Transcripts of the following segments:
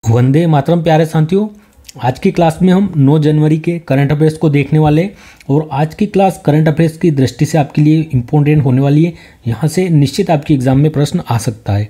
वंदे मातरम प्यारे साथियों। आज की क्लास में हम 9 जनवरी के करंट अफेयर्स को देखने वाले हैं और आज की क्लास करंट अफेयर्स की दृष्टि से आपके लिए इम्पोर्टेंट होने वाली है। यहाँ से निश्चित आपके एग्जाम में प्रश्न आ सकता है।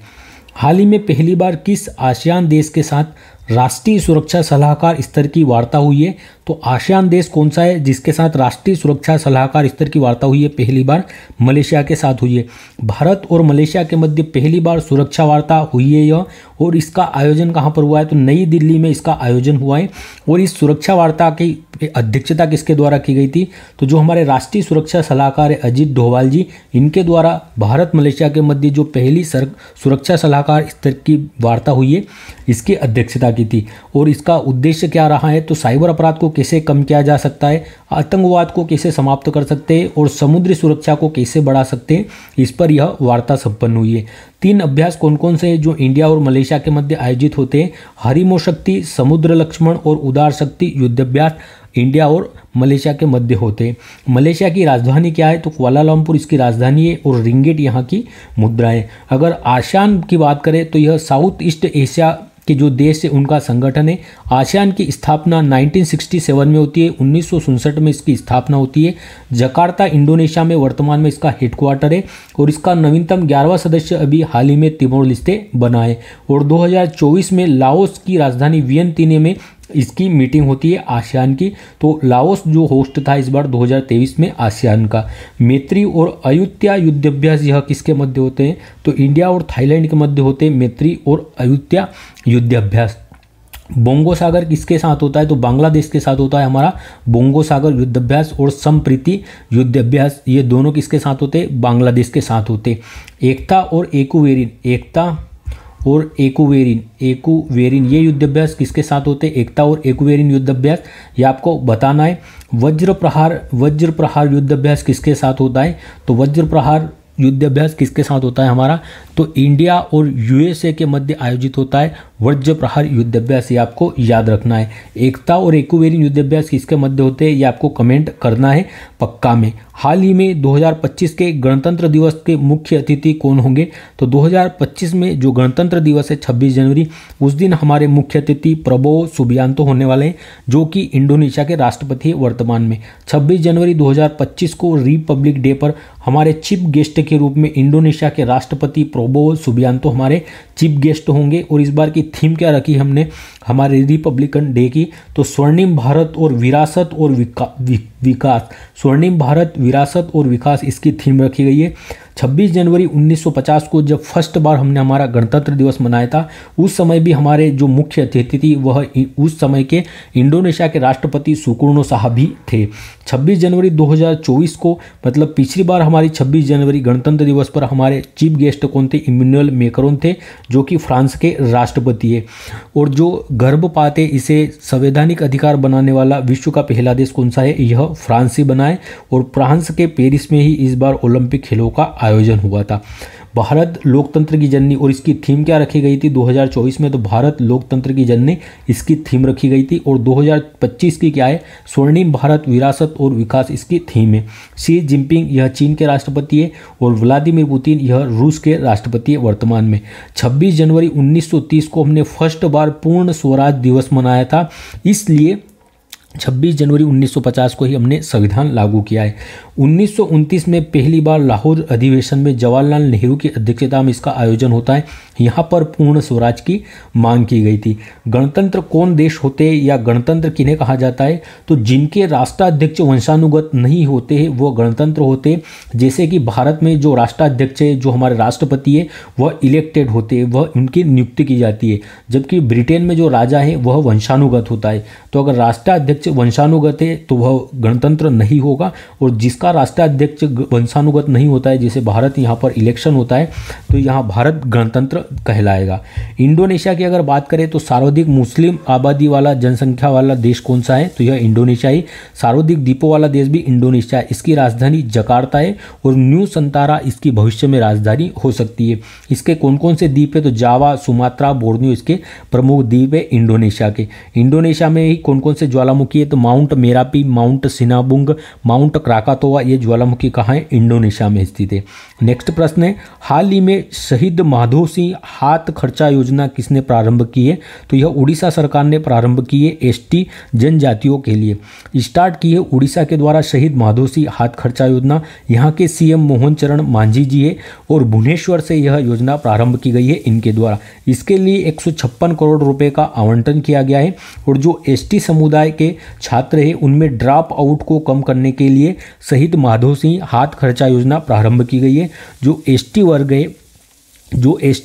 हाल ही में पहली बार किस आसियान देश के साथ राष्ट्रीय सुरक्षा सलाहकार स्तर की वार्ता हुई है? तो आसियान देश कौन सा है जिसके साथ राष्ट्रीय सुरक्षा सलाहकार स्तर की वार्ता हुई है? पहली बार मलेशिया के साथ हुई है। भारत और मलेशिया के मध्य पहली बार सुरक्षा वार्ता हुई है यह, और इसका आयोजन कहाँ पर हुआ है? तो नई दिल्ली में इसका आयोजन हुआ है। और इस सुरक्षा वार्ता की अध्यक्षता किसके द्वारा की गई थी? तो जो हमारे राष्ट्रीय सुरक्षा सलाहकार है अजीत डोभाल जी, इनके द्वारा भारत मलेशिया के मध्य जो पहली सुरक्षा सलाहकार स्तर की वार्ता हुई है इसकी अध्यक्षता की थी। और इसका उद्देश्य क्या रहा है? तो साइबर अपराध को कैसे कम किया जा सकता है, आतंकवाद को कैसे समाप्त कर सकते हैं और समुद्री सुरक्षा को कैसे बढ़ा सकते हैं, इस पर यह वार्ता संपन्न हुई है। 3 अभ्यास कौन कौन से हैं जो इंडिया और मलेशिया के मध्य आयोजित होते हैं? हरिमो शक्ति, समुद्र लक्ष्मण और उदार शक्ति युद्धाभ्यास इंडिया और मलेशिया के मध्य होते हैं। मलेशिया की राजधानी क्या है? तो कुआलालंपुर इसकी राजधानी है और रिंगिट यहाँ की मुद्रा है। अगर आसियान की बात करें तो यह साउथ ईस्ट एशिया के जो देश है उनका संगठन है। आसियान की स्थापना 1967 में होती है, 1967 में इसकी स्थापना होती है। जकार्ता इंडोनेशिया में वर्तमान में इसका हेडक्वार्टर है और इसका नवीनतम 11वां सदस्य अभी हाल ही में तिमोर लेस्टे बना है। और 2024 में लाओस की राजधानी वियंतिने में इसकी मीटिंग होती है आसियान की। तो लाओस जो होस्ट था इस बार 2023 में आसियान का। मैत्री और अयुत्या युद्धाभ्यास यह किसके मध्य होते हैं? तो इंडिया और थाईलैंड के मध्य होते हैं मैत्री और अयुत्या युद्धाभ्यास। बोंगो सागर किसके साथ होता है? तो बांग्लादेश के साथ होता है हमारा बोंगो सागर युद्धाभ्यास। और संप्रीति युद्धाभ्यास ये दोनों किसके साथ होते हैं? बांग्लादेश के साथ होते हैं। एकता और एकुवेरिन, एकता और एकुवेरिन ये युद्धाभ्यास किसके साथ होते हैं? एकता और एकुवेरिन युद्धाभ्यास ये आपको बताना है। वज्र प्रहार युद्धाभ्यास किसके साथ होता है? तो वज्र प्रहार युद्धाभ्यास किसके साथ होता है हमारा? तो इंडिया और यूएसए के मध्य आयोजित होता है वज्र प्रहार युद्धाभ्यास, ये आपको याद रखना है। एकता और एकुवेरिन युद्धाभ्यास किसके मध्य होते हैं ये आपको कमेंट करना है पक्का में। हाल ही में 2025 के गणतंत्र दिवस के मुख्य अतिथि कौन होंगे? तो 2025 में जो गणतंत्र दिवस है 26 जनवरी, उस दिन हमारे मुख्य अतिथि प्रबोवो सुबियांतो होने वाले हैं जो कि इंडोनेशिया के राष्ट्रपति है वर्तमान में। 26 जनवरी 2025 को रिपब्लिक डे पर हमारे चीफ गेस्ट के रूप में इंडोनेशिया के राष्ट्रपति प्रबोवो सुबियांतो हमारे चीफ गेस्ट होंगे। और इस बार की थीम क्या रखी हमने हमारे रिपब्लिकन डे की? तो स्वर्णिम भारत और विरासत और विकास, स्वर्णिम भारत विरासत और विकास इसकी थीम रखी गई है। 26 जनवरी 1950 को जब फर्स्ट बार हमने हमारा गणतंत्र दिवस मनाया था उस समय भी हमारे जो मुख्य अतिथि थी वह उस समय के इंडोनेशिया के राष्ट्रपति सुकर्णो साहब भी थे। 26 जनवरी 2024 को मतलब पिछली बार हमारी 26 जनवरी गणतंत्र दिवस पर हमारे चीफ गेस्ट कौन थे? इमैनुअल मैक्रोन थे जो कि फ्रांस के राष्ट्रपति है। और जो गर्भपात है इसे संवैधानिक अधिकार बनाने वाला विश्व का पहला देश कौन सा है? यह फ्रांस ही बना है। और फ्रांस के पेरिस में ही इस बार ओलंपिक खेलों का आयोजन हुआ था। भारत लोकतंत्र की जननी, और इसकी थीम क्या रखी गई थी 2024 में? तो भारत लोकतंत्र की जननी इसकी थीम रखी गई थी। और 2025 की क्या है? स्वर्णिम भारत विरासत और विकास इसकी थीम है। शी जिनपिंग यह चीन के राष्ट्रपति है और व्लादिमीर पुतिन यह रूस के राष्ट्रपति है वर्तमान में। 26 जनवरी 1930 को हमने फर्स्ट बार पूर्ण स्वराज दिवस मनाया था, इसलिए 26 जनवरी 1950 को ही हमने संविधान लागू किया है। 1929 में पहली बार लाहौर अधिवेशन में जवाहरलाल नेहरू की अध्यक्षता में इसका आयोजन होता है। यहाँ पर पूर्ण स्वराज की मांग की गई थी। गणतंत्र कौन देश होते हैं या गणतंत्र किन्हें कहा जाता है? तो जिनके राष्ट्राध्यक्ष वंशानुगत नहीं होते हैं वो गणतंत्र होते हैं। जैसे कि भारत में जो राष्ट्राध्यक्ष है जो हमारे राष्ट्रपति है वह इलेक्टेड होते हैं, वह उनकी नियुक्ति की जाती है। जबकि ब्रिटेन में जो राजा है वह वंशानुगत होता है। तो अगर राष्ट्राध्यक्ष वंशानुगत है तो वह गणतंत्र नहीं होगा। और जिसका राष्ट्राध्यक्ष वंशानुगत नहीं होता है, जैसे भारत यहाँ पर इलेक्शन होता है तो यहाँ भारत गणतंत्र कहलाएगा। इंडोनेशिया की अगर बात करें तो सर्वाधिक मुस्लिम आबादी वाला जनसंख्या वाला देश कौन सा है? तो यह इंडोनेशिया ही। सर्वाधिक द्वीपों वाला देश भी इंडोनेशिया है। इसकी राजधानी जकार्ता है और न्यू संतारा इसकी भविष्य में राजधानी हो सकती है। इसके कौन कौन से द्वीप है? तो जावा, सुमात्रा, बोर्नियो इसके प्रमुख द्वीप है इंडोनेशिया के। इंडोनेशिया में ही कौन कौन से ज्वालामुखी है? तो Mount Merapi, Mount Sinabung, Mount Krakatoa ये ज्वालामुखी कहाँ है? इंडोनेशिया में स्थित है। नेक्स्ट प्रश्न है, हाल ही में शहीद माधो सिंह हाथ खर्चा योजना किसने प्रारंभ की है? तो यह उड़ीसा सरकार ने प्रारंभ की है एसटी जनजातियों के लिए। स्टार्ट की है उड़ीसा के द्वारा शहीद माधो सिंह हाथ खर्चा योजना। यहाँ के सीएम मोहन चरण मांझी जी है और भुवनेश्वर से यह योजना प्रारंभ की गई है इनके द्वारा। इसके लिए 156 करोड़ रुपए का आवंटन किया गया है। और जो एसटी समुदाय के छात्र हैं उनमें ड्रॉप आउट को कम करने के लिए शहीद माधो सिंह हाथ खर्चा योजना प्रारंभ की गई है। जो एसटी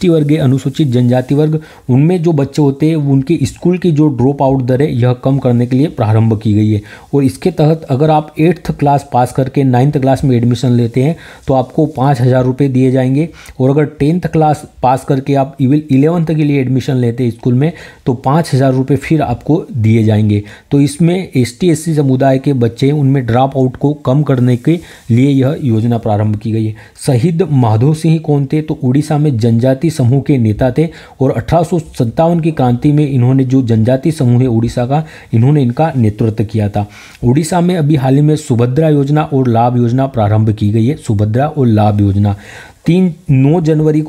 वर्ग है, अनुसूचित जनजाति वर्ग, उनमें जो बच्चे होते हैं उनके स्कूल की जो ड्रॉप आउट दर है यह कम करने के लिए प्रारंभ की गई है। और इसके तहत अगर आप 8th क्लास पास करके 9th क्लास में एडमिशन लेते हैं तो आपको 5,000 रुपये दिए जाएंगे। और अगर 10th क्लास पास करके आप 11th के लिए एडमिशन लेते हैं स्कूल में तो 5,000 रुपये फिर आपको दिए जाएंगे। तो इसमें ST/SC समुदाय के बच्चे उनमें ड्रॉप आउट को कम करने के लिए यह योजना प्रारंभ की गई है। शहीद माधो सिंह कौन थे? तो उड़ीसा में जनजाति समूह के नेता थे और 1857 की क्रांति में इन्होंने जो जनजाति समूह है उड़ीसा का, इन्होंने इनका नेतृत्व किया था। उड़ीसा में अभी हाल ही में सुभद्रा योजना और लाभ योजना प्रारंभ की गई है। सुभद्रा और लाभ योजना 9 जनवरी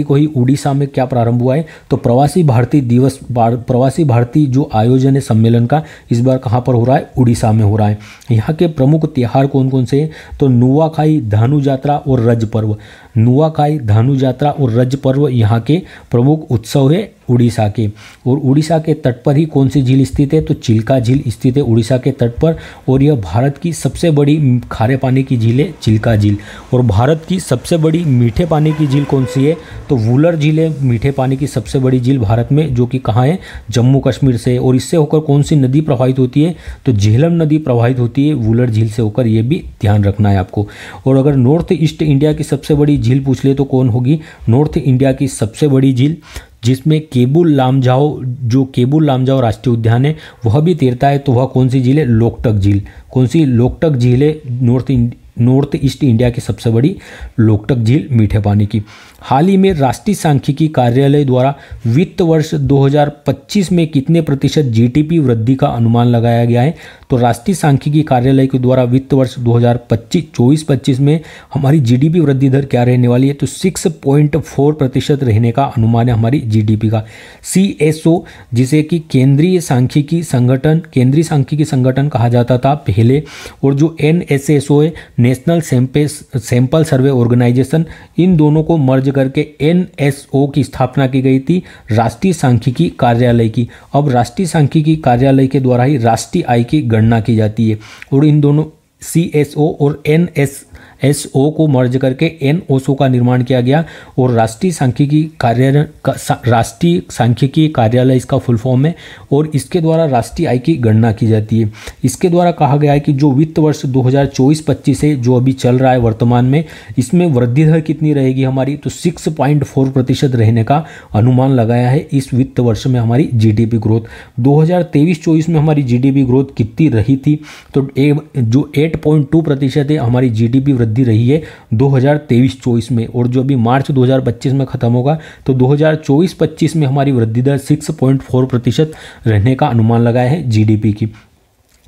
को ही उड़ीसा में क्या प्रारंभ हुआ है? तो प्रवासी भारतीय दिवस, प्रवासी भारतीय जो आयोजन है सम्मेलन का, इस बार कहाँ पर हो रहा है? उड़ीसा में हो रहा है। यहाँ के प्रमुख त्योहार कौन कौन से हैं? तो नुआखाई, धानु यात्रा और रज पर्व। नुआखाई, धानु यात्रा और रज पर्व यहाँ के प्रमुख उत्सव है उड़ीसा के। और उड़ीसा के तट पर ही कौन सी झील स्थित है? तो चिल्का झील स्थित है उड़ीसा के तट पर। और यह भारत की सबसे बड़ी खारे पानी की झील है चिल्का झील। और भारत की सबसे बड़ी मीठे पानी की झील कौन सी है? तो वुलर झील है मीठे पानी की सबसे बड़ी झील भारत में, जो कि कहाँ है? जम्मू कश्मीर से। और इससे होकर कौन सी नदी प्रवाहित होती है? तो झेलम नदी प्रवाहित होती है वुलर झील से होकर, ये भी ध्यान रखना है आपको। और अगर नॉर्थ ईस्ट इंडिया की सबसे बड़ी झील पूछ ले तो कौन होगी? नॉर्थ इंडिया की सबसे बड़ी झील जिसमें केबुल लामजाओ राष्ट्रीय उद्यान है वह भी तैरता है, तो वह कौन सी झील है? लोकटक झील। कौन सी? लोकटक झील है नॉर्थ ईस्ट इंडिया की सबसे बड़ी लोकटक झील मीठे पानी की। हाल ही में राष्ट्रीय सांख्यिकी कार्यालय द्वारा वित्त वर्ष 2025 में कितने प्रतिशत जीडीपी वृद्धि का अनुमान लगाया गया है? तो राष्ट्रीय सांख्यिकी कार्यालय के द्वारा वित्त वर्ष 2024-25 में हमारी जीडीपी वृद्धि दर क्या रहने वाली है? तो 6.4% रहने का अनुमान है हमारी जीडीपी का। CSO जिसे कि केंद्रीय सांख्यिकी संगठन कहा जाता था पहले, और जो NSSO है नेशनल सैंपल सर्वे ऑर्गेनाइजेशन, इन दोनों को मर्ज करके NSO की स्थापना की गई थी राष्ट्रीय सांख्यिकी कार्यालय की। अब राष्ट्रीय सांख्यिकी कार्यालय के द्वारा ही राष्ट्रीय आय की गणना की जाती है। और इन दोनों CSO और NSSO को मर्ज करके NOSO का निर्माण किया गया। और राष्ट्रीय सांख्यिकी कार्यालय इसका फुल फॉर्म है। और इसके द्वारा राष्ट्रीय आय की गणना की जाती है। इसके द्वारा कहा गया है कि जो वित्त वर्ष 2024-25 है जो अभी चल रहा है वर्तमान में, इसमें वृद्धि दर कितनी रहेगी हमारी? तो 6.4% रहने का अनुमान लगाया है इस वित्त वर्ष में हमारी जीडीपी ग्रोथ। 2023-24 में हमारी जीडीपी ग्रोथ कितनी रही थी? तो जो 8.2% है हमारी जीडीपी वृद्धि रही है 2023-24 में। और जो अभी मार्च 2025 में खत्म होगा तो 2024-25 में हमारी वृद्धि दर 6.4% रहने का अनुमान लगाया है जीडीपी की।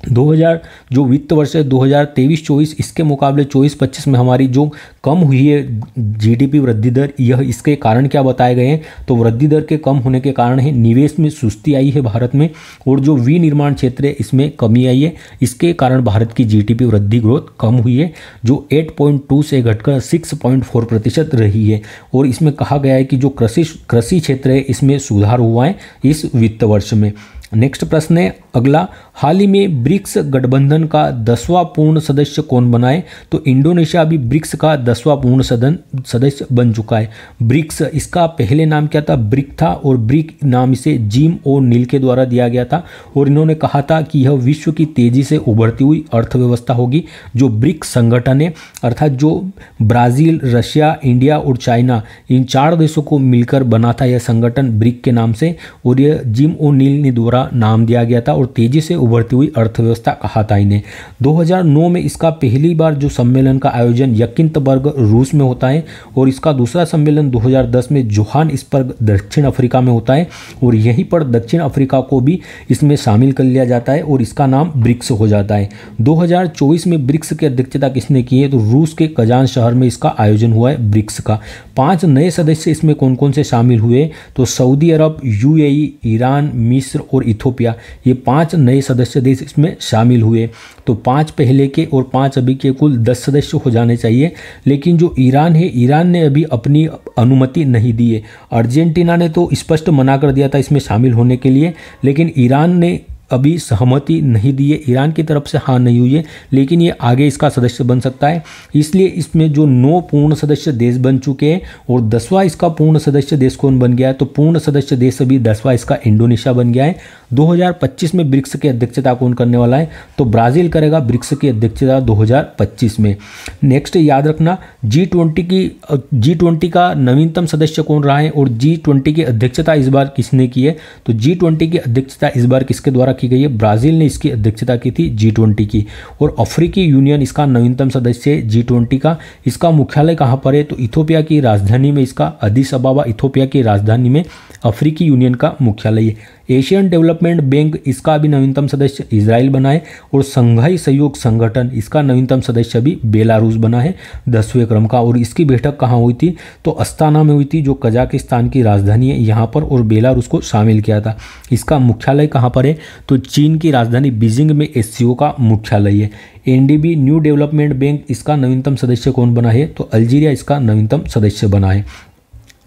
जो वित्त वर्ष है 2023-24 इसके मुकाबले 24-25 में हमारी जो कम हुई है जीडीपी वृद्धि दर, यह इसके कारण क्या बताए गए हैं? तो वृद्धि दर के कम होने के कारण है निवेश में सुस्ती आई है भारत में, और जो विनिर्माण क्षेत्र है इसमें कमी आई है। इसके कारण भारत की जीडीपी वृद्धि ग्रोथ कम हुई है, जो 8.2 से घटकर 6.4% रही है। और इसमें कहा गया है कि जो कृषि क्षेत्र है इसमें सुधार हुआ है इस वित्त वर्ष में। नेक्स्ट प्रश्न है अगला, हाल ही में ब्रिक्स गठबंधन का 10वां पूर्ण सदस्य कौन बना है? तो इंडोनेशिया अभी ब्रिक्स का 10वां पूर्ण सदस्य बन चुका है। ब्रिक्स, इसका पहले नाम क्या था? ब्रिक था, और ब्रिक नाम इसे जिम ओ नील के द्वारा दिया गया था। और इन्होंने कहा था कि यह विश्व की तेजी से उभरती हुई अर्थव्यवस्था होगी। जो ब्रिक्स संगठन है, अर्थात जो ब्राज़ील, रशिया, इंडिया और चाइना, इन 4 देशों को मिलकर बना था यह संगठन ब्रिक के नाम से। और यह जिम ओ नील ने द्वारा द्वारा नाम दिया गया था और तेजी से उभरती हुई अर्थव्यवस्था कहा था इन्हें। 2009 में इसका पहली बार जो सम्मेलन का आयोजन यकिंतबर्ग रूस में होता है और इसका दूसरा सम्मेलन 2010 में जोहानिसबर्ग दक्षिण अफ्रीका में होता है और यहीं पर दक्षिण अफ्रीका को भी इसमें शामिल कर लिया जाता है और इसका नाम ब्रिक्स हो जाता है। 2024 में ब्रिक्स की अध्यक्षता किसने की है, तो रूस के कजान शहर में इसका आयोजन हुआ है ब्रिक्स का। 5 नए सदस्य इसमें कौन कौन से शामिल हुए, तो सऊदी अरब, यूएई, ईरान, मिस्र और इथोपिया, ये 5 नए सदस्य देश इसमें शामिल हुए। तो 5 पहले के और 5 अभी के कुल 10 सदस्य हो जाने चाहिए, लेकिन जो ईरान है, ईरान ने अभी अपनी अनुमति नहीं दी है। अर्जेंटीना ने तो स्पष्ट मना कर दिया था इसमें शामिल होने के लिए, लेकिन ईरान ने अभी सहमति नहीं दी है, ईरान की तरफ से हाँ नहीं हुई है, लेकिन ये आगे इसका सदस्य बन सकता है। इसलिए इसमें जो 9 पूर्ण सदस्य देश बन चुके हैं और 10वां इसका पूर्ण सदस्य देश कौन बन गया है, तो पूर्ण सदस्य देश अभी 10वां इसका इंडोनेशिया बन गया है। 2025 में ब्रिक्स की अध्यक्षता कौन करने वाला है, तो ब्राज़ील करेगा ब्रिक्स की अध्यक्षता 2025 में। नेक्स्ट याद रखना, G20 का नवीनतम सदस्य कौन रहा है और G20 की अध्यक्षता इस बार किसने की है, तो G20 की अध्यक्षता इस बार किसके द्वारा की गई है, ब्राज़ील ने इसकी अध्यक्षता की थी G20 की। और अफ्रीकी यूनियन इसका नवीनतम सदस्य है G20 का। इसका मुख्यालय कहाँ पर है, तो इथोपिया की राजधानी में, इसका अदीस अबाबा इथोपिया की राजधानी में अफ्रीकी यूनियन का मुख्यालय है। एशियन डेवलपमेंट बैंक इसका भी नवीनतम सदस्य इजराइल बना है और संघाई सहयोग संगठन इसका नवीनतम सदस्य भी बेलारूस बना है 10वें क्रम का। और इसकी बैठक कहाँ हुई थी, तो अस्ताना में हुई थी, जो कजाकिस्तान की राजधानी है यहाँ पर, और बेलारूस को शामिल किया था। इसका मुख्यालय कहाँ पर है, तो चीन की राजधानी बीजिंग में एससीओ का मुख्यालय है। एनडीबी न्यू डेवलपमेंट बैंक इसका नवीनतम सदस्य कौन बना है, तो अल्जीरिया इसका नवीनतम सदस्य बना है।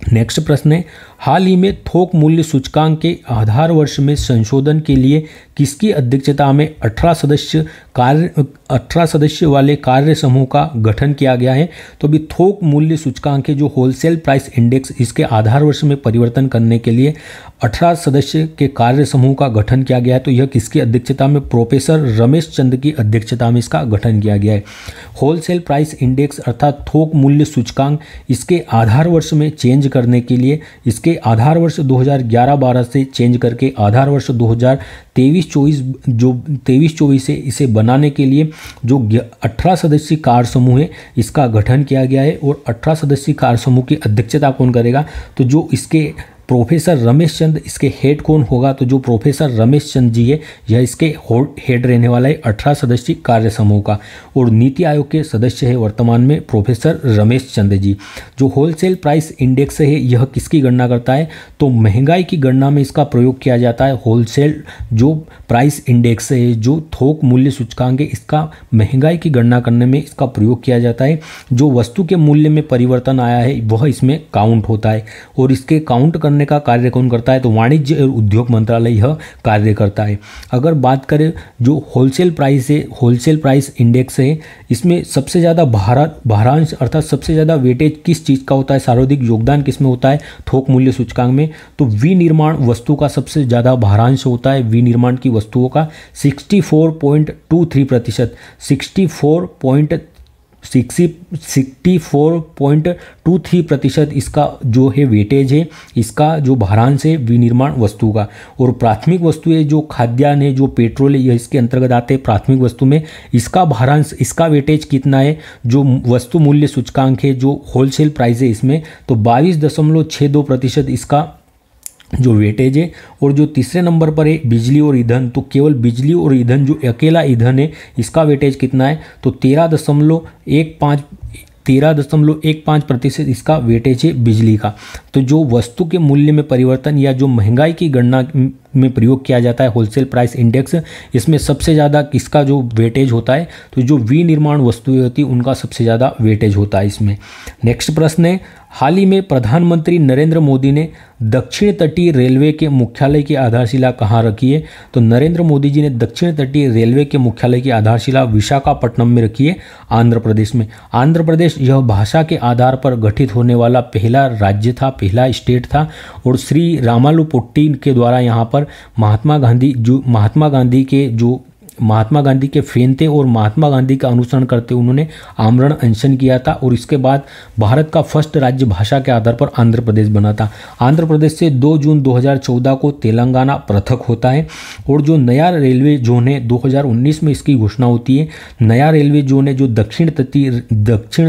नेक्स्ट प्रश्न है, हाल ही में थोक मूल्य सूचकांक के आधार वर्ष में संशोधन के लिए किसकी अध्यक्षता में 18 सदस्य वाले कार्य समूह का गठन किया गया है, तो अभी थोक मूल्य सूचकांक के जो होलसेल प्राइस इंडेक्स, इसके आधार वर्ष में परिवर्तन करने के लिए 18 सदस्य के कार्य समूह का गठन किया गया है। तो यह किसकी अध्यक्षता में, प्रोफेसर रमेश चंद की अध्यक्षता में इसका गठन किया गया है। होलसेल प्राइस इंडेक्स अर्थात थोक मूल्य सूचकांक, इसके आधार वर्ष में चेंज करने के लिए, इसके आधार वर्ष 2011-12 से चेंज करके आधार वर्ष 2023-24 से इसे बनाने के लिए जो 18 सदस्यीय कार्य समूह है इसका गठन किया गया है। और 18 सदस्यीय कार्य समूह की अध्यक्षता कौन करेगा, तो जो इसके प्रोफेसर रमेश चंद, इसके हेड कौन होगा, तो जो प्रोफेसर रमेश चंद जी है यह इसके हेड रहने वाला है 18 सदस्यीय कार्य समूह का। और नीति आयोग के सदस्य है वर्तमान में प्रोफेसर रमेश चंद जी। जो होलसेल प्राइस इंडेक्स है यह किसकी गणना करता है, तो महंगाई की गणना में इसका प्रयोग किया जाता है। होलसेल जो प्राइस इंडेक्स है, जो थोक मूल्य सूचकांक है, इसका महंगाई की गणना करने में इसका प्रयोग किया जाता है। जो वस्तु के मूल्य में परिवर्तन आया है वह इसमें काउंट होता है और इसके काउंट करने का कार्य कौन करता है, तो वाणिज्य और उद्योग मंत्रालय यह कार्य करता है। अगर बात करें जो होलसेल प्राइस है, होलसेल प्राइस इंडेक्स है, इसमें सबसे ज़्यादा भारांश अर्थात सबसे ज़्यादा वेटेज किस चीज़ का होता है, सर्वाधिक योगदान किसमें होता है, थोक मूल्य सूचकांक में, तो विनिर्माण वस्तु का सबसे ज़्यादा भारांश होता है। विनिर्माण की वस्तुओं का 64.23%, 64.23% इसका जो है वेटेज है, इसका जो भारांश है विनिर्माण वस्तु का। और प्राथमिक वस्तुएं जो खाद्यान्न है, जो पेट्रोल है, यह इसके अंतर्गत आते हैं प्राथमिक वस्तु में। इसका भारांश, इसका वेटेज कितना है, जो वस्तु मूल्य सूचकांक है, जो होलसेल प्राइस है इसमें, तो 22.62% इसका जो वेटेज है। और जो तीसरे नंबर पर है बिजली और ईंधन, तो केवल बिजली और ईंधन, जो अकेला ईंधन है, इसका वेटेज कितना है, तो 13.15% इसका वेटेज है बिजली का। तो जो वस्तु के मूल्य में परिवर्तन या जो महंगाई की गणना में प्रयोग किया जाता है होलसेल प्राइस इंडेक्स, इसमें सबसे ज़्यादा किसका जो वेटेज होता है, तो जो विनिर्माण वस्तुएं होती हैं उनका सबसे ज़्यादा वेटेज होता है इसमें। नेक्स्ट प्रश्न है, हाल ही में प्रधानमंत्री नरेंद्र मोदी ने दक्षिण तटीय रेलवे के मुख्यालय की आधारशिला कहाँ रखी है, तो नरेंद्र मोदी जी ने दक्षिण तटीय रेलवे के मुख्यालय की आधारशिला विशाखापट्टनम में रखी है, आंध्र प्रदेश में। आंध्र प्रदेश यह भाषा के आधार पर गठित होने वाला पहला राज्य था, पहला स्टेट था। और श्री रामालू पोट्टी के द्वारा यहाँ पर महात्मा गांधी के जो महात्मा गांधी के फैन थे और महात्मा गांधी का अनुसरण करते उन्होंने आमरण अनशन किया था और इसके बाद भारत का फर्स्ट राज्य भाषा के आधार पर आंध्र प्रदेश बना था। आंध्र प्रदेश से 2 जून 2014 को तेलंगाना पृथक होता है और जो नया रेलवे जोन है 2019 में इसकी घोषणा होती है। नया रेलवे जोन है जो दक्षिण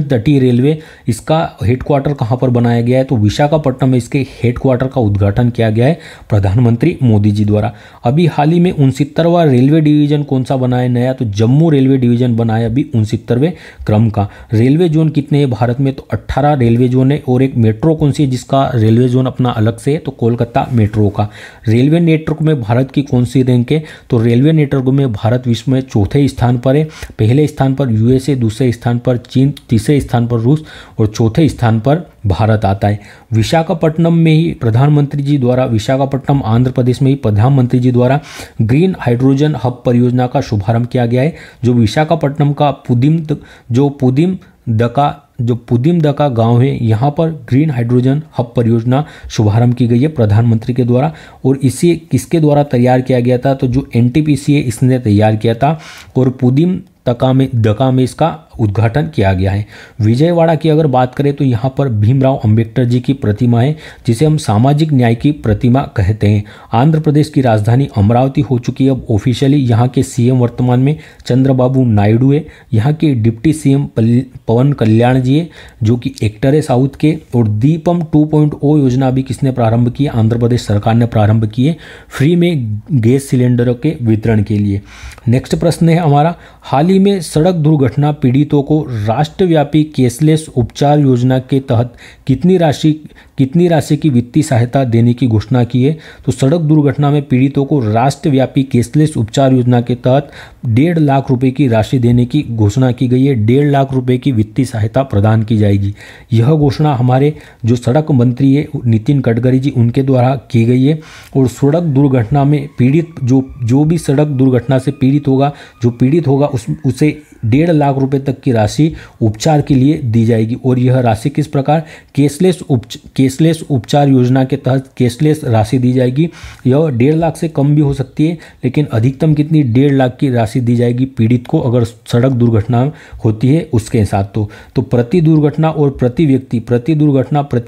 तटीय रेलवे, इसका हेडक्वार्टर कहाँ पर बनाया गया है तो विशाखापट्टनम में इसके हेडक्वार्टर का उद्घाटन किया गया है प्रधानमंत्री मोदी जी द्वारा। अभी हाल ही में 69वां रेलवे डिवीजन कौन सा बना है नया, तो जम्मू रेलवे डिवीजन बना है अभी 69वें क्रम का। रेलवे जोन कितने हैं भारत में, तो 18 रेलवे जोन है और एक मेट्रो कौन सी है जिसका रेलवे जोन अपना अलग से है, तो कोलकाता मेट्रो का। रेलवे नेटवर्क में भारत की कौन सी रैंक है, तो रेलवे नेटवर्क में भारत विश्व में चौथे स्थान पर है। पहले स्थान पर यूएसए, दूसरे स्थान पर चीन, तीसरे स्थान पर रूस और चौथे स्थान पर भारत आता है। विशाखापट्टनम में ही प्रधानमंत्री जी द्वारा, विशाखापट्टनम आंध्र प्रदेश में ही प्रधानमंत्री जी द्वारा ग्रीन हाइड्रोजन हब परियोजना का शुभारंभ किया गया है। जो विशाखापट्टनम का पुदिमदका गांव है, यहाँ पर ग्रीन हाइड्रोजन हब परियोजना शुभारंभ की गई है प्रधानमंत्री के द्वारा। और इसे किसके द्वारा तैयार किया गया था, तो जो एनटीपीसी है इसने तैयार किया था और पुदिमदका में इसका उद्घाटन किया गया है। विजयवाड़ा की अगर बात करें तो यहाँ पर भीमराव अंबेडकर जी की प्रतिमा है जिसे हम सामाजिक न्याय की प्रतिमा कहते हैं। आंध्र प्रदेश की राजधानी अमरावती हो चुकी है अब ऑफिशियली। यहाँ के सीएम वर्तमान में चंद्रबाबू नायडू है। यहाँ के डिप्टी सीएम पवन कल्याण जी है जो कि एक्टर है साउथ के। और दीपम 2.0 योजना भी किसने प्रारंभ की, आंध्र प्रदेश सरकार ने प्रारंभ की है फ्री में गैस सिलेंडरों के वितरण के लिए। नेक्स्ट प्रश्न है हमारा, हाल ही में सड़क दुर्घटना पीड़ितों को राष्ट्रव्यापी कैशलेस उपचार योजना के तहत कितनी राशि की वित्तीय सहायता देने की घोषणा की है, तो सड़क दुर्घटना में पीड़ितों को राष्ट्रव्यापी कैशलेस उपचार योजना के तहत 1.5 लाख रुपए की राशि देने की घोषणा की गई है। 1.5 लाख रुपए की वित्तीय सहायता प्रदान की जाएगी। यह घोषणा हमारे जो सड़क मंत्री है नितिन गडकरी जी उनके द्वारा की गई है। और सड़क दुर्घटना में पीड़ित जो भी सड़क दुर्घटना से पीड़ित होगा उसे 1.5 लाख रुपए तक की राशि उपचार के लिए दी जाएगी। और यह राशि किस प्रकार, कैशलेस उपचार योजना के तहत कैशलेस राशि दी जाएगी। यह 1.5 लाख से कम भी हो सकती है लेकिन अधिकतम कितनी 1.5 लाख की राशि दी जाएगी पीड़ित को अगर सड़क दुर्घटना होती है उसके साथ। तो प्रति दुर्घटना और प्रति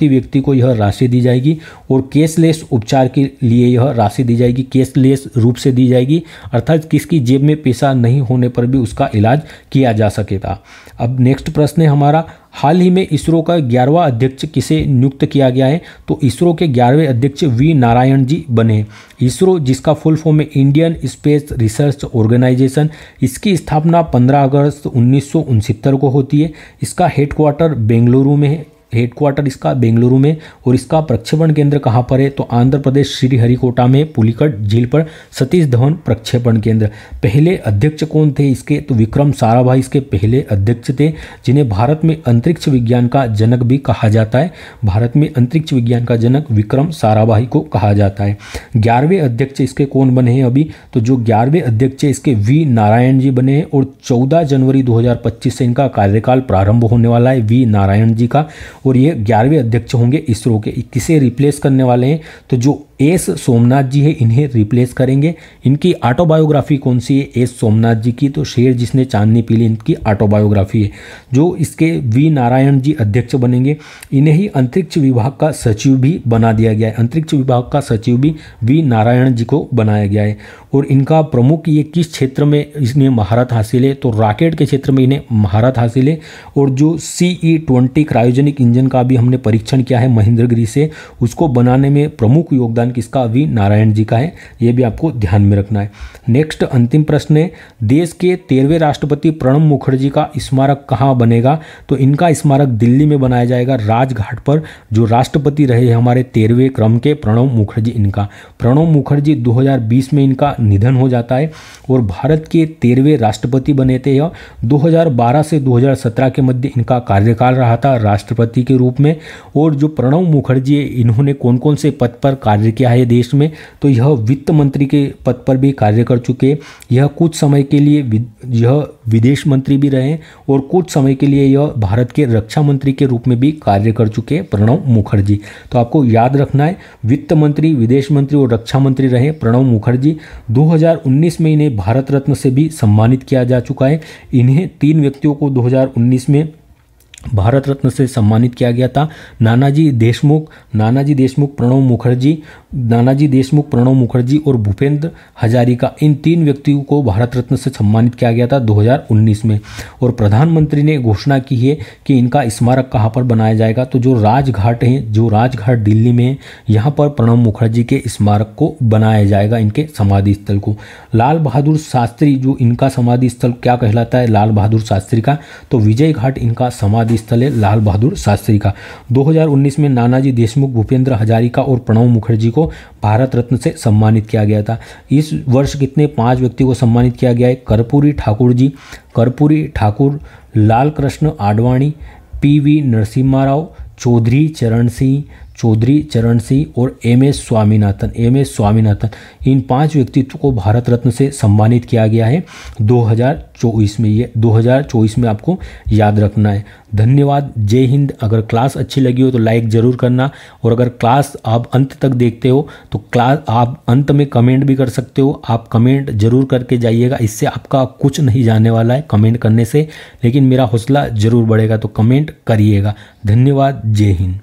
व्यक्ति को यह राशि दी जाएगी। और कैशलेस उपचार के लिए यह राशि दी जाएगी, कैशलेस रूप से दी जाएगी, अर्थात किसकी जेब में पैसा नहीं होने पर भी उसका इलाज किया जा सकेगा। अब नेक्स्ट प्रश्न है हमारा, हाल ही में इसरो का 11वां अध्यक्ष किसे नियुक्त किया गया है, तो इसरो के 11वें अध्यक्ष वी नारायण जी बने। इसरो जिसका फुल फॉर्म है इंडियन स्पेस रिसर्च ऑर्गेनाइजेशन, इसकी स्थापना 15 अगस्त 1969 को होती है। इसका हेडक्वार्टर बेंगलुरु में है, बेंगलुरु में। और इसका प्रक्षेपण केंद्र कहाँ पर है, तो आंध्र प्रदेश श्रीहरिकोटा में पुलिकट झील पर सतीश धवन प्रक्षेपण केंद्र। पहले अध्यक्ष कौन थे इसके, तो विक्रम साराभाई इसके पहले अध्यक्ष थे जिन्हें भारत में अंतरिक्ष विज्ञान का जनक भी कहा जाता है। भारत में अंतरिक्ष विज्ञान का जनक विक्रम साराभाई को कहा जाता है। 11वें अध्यक्ष इसके कौन बने हैं अभी, तो जो 11वें अध्यक्ष है इसके वी नारायण जी बने हैं। और 14 जनवरी 2025 से इनका कार्यकाल प्रारंभ होने वाला है वी नारायण जी का। और ये 11वें अध्यक्ष होंगे इसरो के। किसे रिप्लेस करने वाले हैं, तो जो एस सोमनाथ जी है इन्हें रिप्लेस करेंगे। इनकी ऑटोबायोग्राफी कौन सी है, एस सोमनाथ जी की, तो शेर जिसने चांदनी पी ली इनकी ऑटोबायोग्राफी है। जो इसके वी नारायण जी अध्यक्ष बनेंगे, इन्हें ही अंतरिक्ष विभाग का सचिव भी बना दिया गया है। अंतरिक्ष विभाग का सचिव भी वी नारायण जी को बनाया गया है। और इनका प्रमुख ये किस क्षेत्र में इसने महारत हासिल है, तो रॉकेट के क्षेत्र में इन्हें महारत हासिल है। और जो CE-20 क्रायोजेनिक इंजन का भी हमने परीक्षण किया है महेंद्रगिरी से, उसको बनाने में प्रमुख योगदान किसका, वी नारायण जी का है। यह भी आपको ध्यान में रखना है। नेक्स्ट अंतिम प्रश्न है, देश के 13वें राष्ट्रपति प्रणब मुखर्जी का स्मारक कहाँ बनेगा, तो इनका स्मारक दिल्ली में बनाया जाएगा राजघाट पर। जो राष्ट्रपति रहे हमारे 13वें क्रम के प्रणब मुखर्जी 2020 में इनका निधन हो जाता है। और भारत के 13वें राष्ट्रपति बने थे। यह 2012 से 2017 के मध्य इनका कार्यकाल रहा था राष्ट्रपति के रूप में। और जो प्रणब मुखर्जी है इन्होंने कौन कौन से पद पर कार्य किया है देश में, तो यह वित्त मंत्री के पद पर भी कार्य कर चुके। यह कुछ समय के लिए यह विदेश मंत्री भी रहे और कुछ समय के लिए यह भारत के रक्षा मंत्री के रूप में भी कार्य कर चुके प्रणब मुखर्जी। तो आपको याद रखना है, वित्त मंत्री, विदेश मंत्री और रक्षा मंत्री रहे प्रणब मुखर्जी। 2019 में इन्हें भारत रत्न से भी सम्मानित किया जा चुका है। इन्हें 3 व्यक्तियों को 2019 में भारत रत्न से सम्मानित किया गया था। नानाजी देशमुख, प्रणब मुखर्जी और भूपेंद्र हजारिका, इन 3 व्यक्तियों को भारत रत्न से सम्मानित किया गया था 2019 में। और प्रधानमंत्री ने घोषणा की है कि इनका स्मारक कहाँ पर बनाया जाएगा, तो जो राजघाट दिल्ली में है, यहाँ पर प्रणब मुखर्जी के स्मारक को बनाया जाएगा, इनके समाधि स्थल को। लाल बहादुर शास्त्री, जो इनका समाधि स्थल क्या कहलाता है लाल बहादुर शास्त्री का, तो विजय घाट इनका समाधि स्थल है लाल बहादुर शास्त्री का। 2019 में नानाजी देशमुख, भूपेंद्र हजारिका और प्रणब मुखर्जी को भारत रत्न से सम्मानित किया गया था। इस वर्ष कितने 5 व्यक्तियों को सम्मानित किया गया है। कर्पूरी ठाकुर, लाल कृष्ण आडवाणी, PV नरसिम्हा राव, चौधरी चरण सिंह और MS स्वामीनाथन, इन 5 व्यक्तित्व को भारत रत्न से सम्मानित किया गया है 2024 में। ये 2024 में आपको याद रखना है। धन्यवाद, जय हिंद। अगर क्लास अच्छी लगी हो तो लाइक ज़रूर करना, और अगर क्लास आप अंत तक देखते हो तो क्लास आप अंत में कमेंट भी कर सकते हो। आप कमेंट जरूर करके जाइएगा, इससे आपका कुछ नहीं जाने वाला है कमेंट करने से, लेकिन मेरा हौसला ज़रूर बढ़ेगा, तो कमेंट करिएगा। धन्यवाद, जय हिंद।